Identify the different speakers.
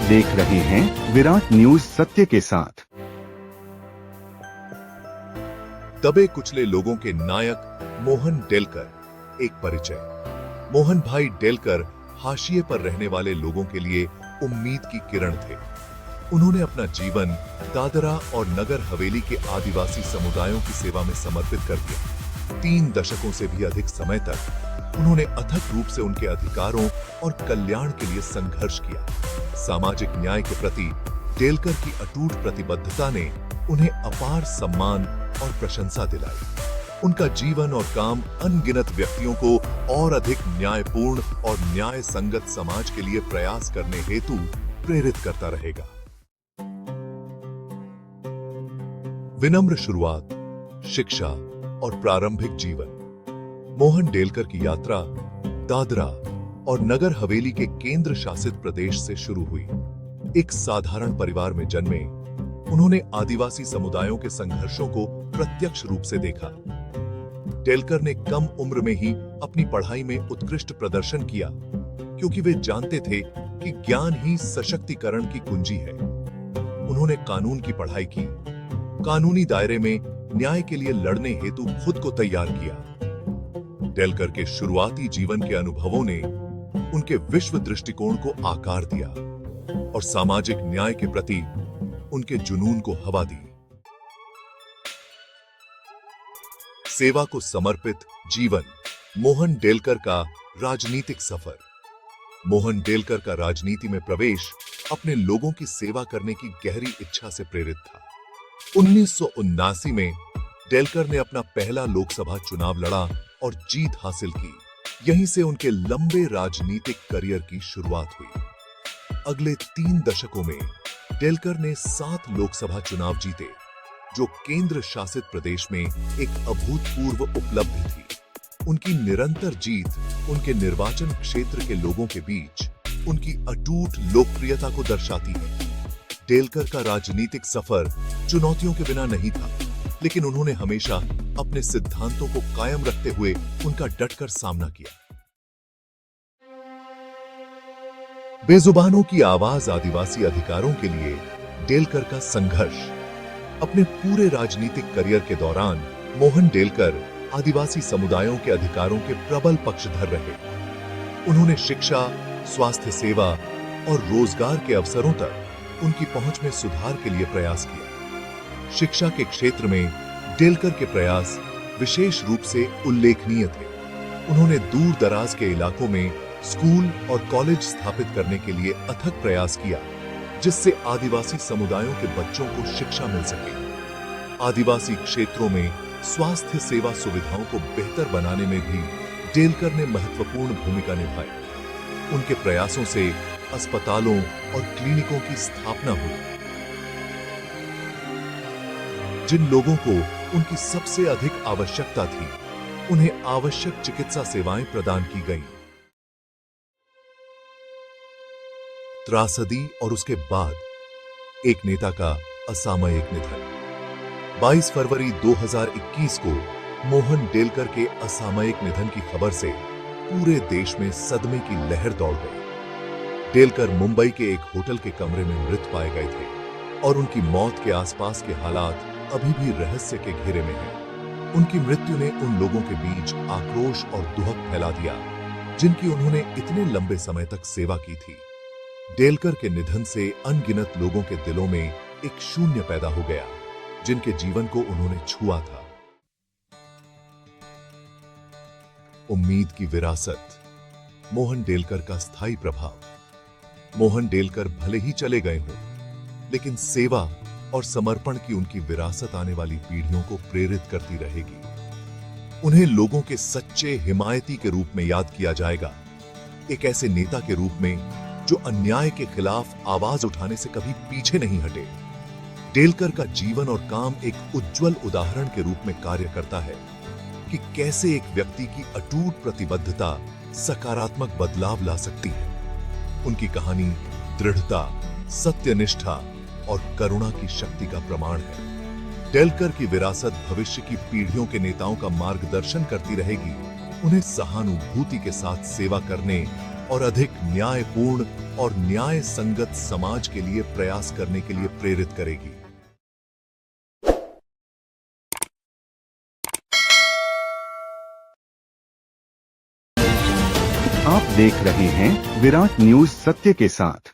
Speaker 1: देख रहे हैं विराट न्यूज सत्य के साथ।
Speaker 2: दबे कुचले लोगों के नायक मोहन डेलकर। एक परिचय। मोहन भाई डेलकर हाशिए पर रहने वाले लोगों के लिए उम्मीद की किरण थे। उन्होंने अपना जीवन दादरा और नगर हवेली के आदिवासी समुदायों की सेवा में समर्पित कर दिया। 3 दशकों से भी अधिक समय तक उन्होंने अथक रूप से उनके अधिकारों और कल्याण के लिए संघर्ष किया। सामाजिक न्याय के प्रति डेलकर की अटूट प्रतिबद्धता ने उन्हें अपार सम्मान और प्रशंसा दिलाई। उनका जीवन और काम अनगिनत व्यक्तियों को और अधिक न्यायपूर्ण और न्याय संगत समाज के लिए प्रयास करने हेतु प्रेरित करता रहेगा। विनम्र शुरुआत, शिक्षा और प्रारंभिक जीवन। मोहन डेलकर की यात्रा दादरा और नगर हवेली के केंद्र शासित प्रदेश से शुरू हुई। एक साधारण परिवार में जन्मे उन्होंने आदिवासी समुदायों के संघर्षों को प्रत्यक्ष रूप से देखा। डेलकर ने कम उम्र में ही अपनी पढ़ाई में उत्कृष्ट प्रदर्शन किया, क्योंकि वे जानते थे कि ज्ञान ही सशक्तिकरण की कुंजी है। उन्होंने कानून की पढ़ाई की, कानूनी दायरे में न्याय के लिए लड़ने हेतु खुद को तैयार किया। डेलकर के शुरुआती जीवन के अनुभवों ने उनके विश्व दृष्टिकोण को आकार दिया और सामाजिक न्याय के प्रति उनके जुनून को हवा दी। सेवा को समर्पित जीवन। मोहन डेलकर का राजनीतिक सफर। मोहन डेलकर का राजनीति में प्रवेश अपने लोगों की सेवा करने की गहरी इच्छा से प्रेरित था। 1979 में डेलकर ने अपना पहला लोकसभा चुनाव लड़ा और जीत हासिल की। यहीं से उनके लंबे राजनीतिक करियर की शुरुआत हुई। अगले 3 दशकों में डेलकर ने 7 लोकसभा चुनाव जीते, जो केंद्र शासित प्रदेश में एक अभूतपूर्व उपलब्धि थी। उनकी निरंतर जीत उनके निर्वाचन क्षेत्र के लोगों के बीच उनकी अटूट लोकप्रियता को दर्शाती है। डेलकर का राजनीतिक सफर चुनौतियों के बिना नहीं था, लेकिन उन्होंने हमेशा अपने सिद्धांतों को कायम रखते हुए उनका डटकर सामना किया। बेजुबानों की आवाज आदिवासी अधिकारों के लिए डेलकर का संघर्ष। अपने पूरे राजनीतिक करियर के दौरान मोहन डेलकर आदिवासी समुदायों के अधिकारों के प्रबल पक्षधर रहे। उन्होंने शिक्षा, स्वास्थ्य सेवा और रोजगार के अवसरों तक उनकी पहुंच में सुधार के लिए प्रयास किया। शिक्षा के क्षेत्र में डेलकर के प्रयास विशेष रूप से उल्लेखनीय थे। उन्होंने दूर दराज के इलाकों में स्कूल और कॉलेज स्थापित करने के लिए अथक प्रयास किया, जिससे आदिवासी समुदायों के बच्चों को शिक्षा मिल सके। आदिवासी क्षेत्रों में स्वास्थ्य सेवा सुविधाओं को बेहतर बनाने में भी डेलकर ने महत्वपूर्ण भूमिका निभाई। उनके प्रयासों से अस्पतालों और क्लिनिकों की स्थापना हुई, जिन लोगों को उनकी सबसे अधिक आवश्यकता थी, उन्हें आवश्यक चिकित्सा सेवाएं प्रदान की गईं। त्रासदी और उसके बाद एक नेता का असामयिक निधन। 22 फरवरी 2021 को मोहन डेलकर के असामयिक निधन की खबर से पूरे देश में सदमे की लहर दौड़ गई। डेलकर मुंबई के एक होटल के कमरे में मृत पाए गए थे और उनकी मौत के आसपास के हालात अभी भी रहस्य के घेरे में हैं। उनकी मृत्यु ने उन लोगों के बीच आक्रोश और दुहक फैला दिया, जिनकी उन्होंने इतने लंबे समय तक सेवा की थी। डेलकर के निधन से अनगिनत लोगों के दिलों में एक शून्य पैदा हो गया, जिनके जीवन को उन्होंने छुआ था। उम्मीद की विरासत। मोहन डेलकर का स्थायी प्रभाव। मोहन डेलकर भले ही चले गए हों, लेकिन सेवा और समर्पण की उनकी विरासत आने वाली पीढ़ियों को प्रेरित करती रहेगी। उन्हें लोगों के सच्चे हिमायती के रूप में याद किया जाएगा, एक ऐसे नेता के रूप में जो अन्याय के खिलाफ आवाज उठाने से कभी पीछे नहीं हटे। डेलकर का जीवन और काम एक उज्जवल उदाहरण के रूप में कार्य करता है कि कैसे एक व्यक्ति की अटूट प्रतिबद्धता सकारात्मक बदलाव ला सकती है। उनकी कहानी दृढ़ता, सत्यनिष्ठा और करुणा की शक्ति का प्रमाण है। डेलकर की विरासत भविष्य की पीढ़ियों के नेताओं का मार्गदर्शन करती रहेगी, उन्हें सहानुभूति के साथ सेवा करने और अधिक न्यायपूर्ण और न्याय संगत समाज के लिए प्रयास करने के लिए प्रेरित करेगी।
Speaker 1: आप देख रहे हैं विराट न्यूज सत्य के साथ।